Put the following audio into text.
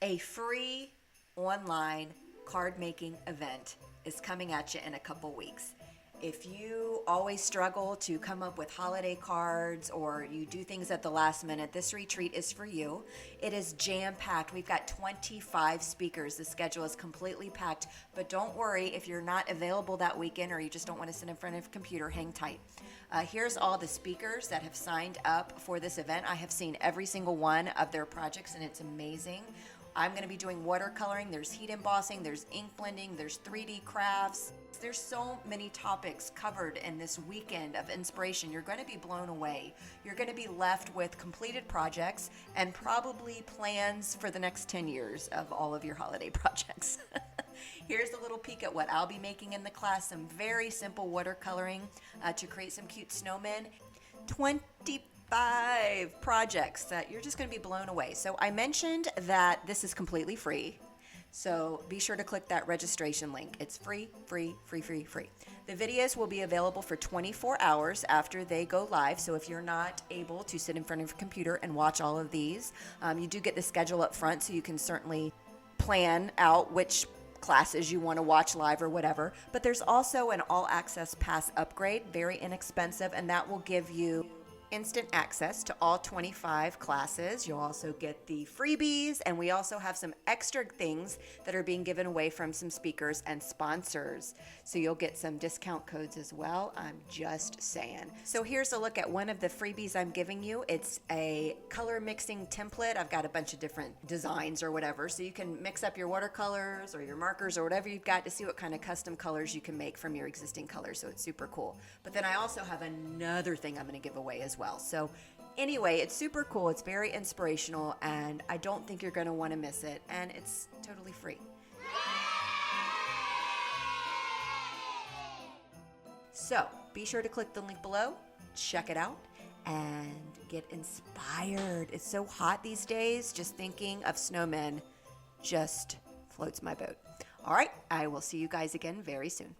A free online card making event is coming at you in a couple weeks. If you always struggle to come up with holiday cards or you do things at the last minute, this retreat is for you. It is jam-packed. We've got 25 speakers. The schedule is completely packed, but don't worry if you're not available that weekend or you just don't want to sit in front of a computer, hang tight. Here's all the speakers that have signed up for this event. I have seen every single one of their projects and it's amazing. I'm going to be doing watercoloring, there's heat embossing, there's ink blending, there's 3D crafts. There's so many topics covered in this weekend of inspiration. You're going to be blown away. You're going to be left with completed projects and probably plans for the next 10 years of all of your holiday projects. Here's a little peek at what I'll be making in the class. Some very simple watercoloring to create some cute snowmen. 25 projects that you're just going to be blown away. So I mentioned that this is completely free. So be sure to click that registration link. It's free, free, free, free, free. The videos will be available for 24 hours after they go live. So if you're not able to sit in front of a computer and watch all of these, you do get the schedule up front so you can certainly plan out which classes you want to watch live or whatever. But there's also an all access pass upgrade, very inexpensive, and that will give you instant access to all 25 classes. You'll also get the freebies, and we also have some extra things that are being given away from some speakers and sponsors. So you'll get some discount codes as well. I'm just saying. So here's a look at one of the freebies I'm giving you. It's a color mixing template. I've got a bunch of different designs or whatever, so you can mix up your watercolors or your markers or whatever you've got to see what kind of custom colors you can make from your existing colors. So it's super cool. But then I also have another thing I'm going to give away as well. So anyway, it's super cool. It's very inspirational, and I don't think you're going to want to miss it. And it's totally free. So be sure to click the link below, check it out, and get inspired. It's so hot these days. Just thinking of snowmen just floats my boat. All right, I will see you guys again very soon.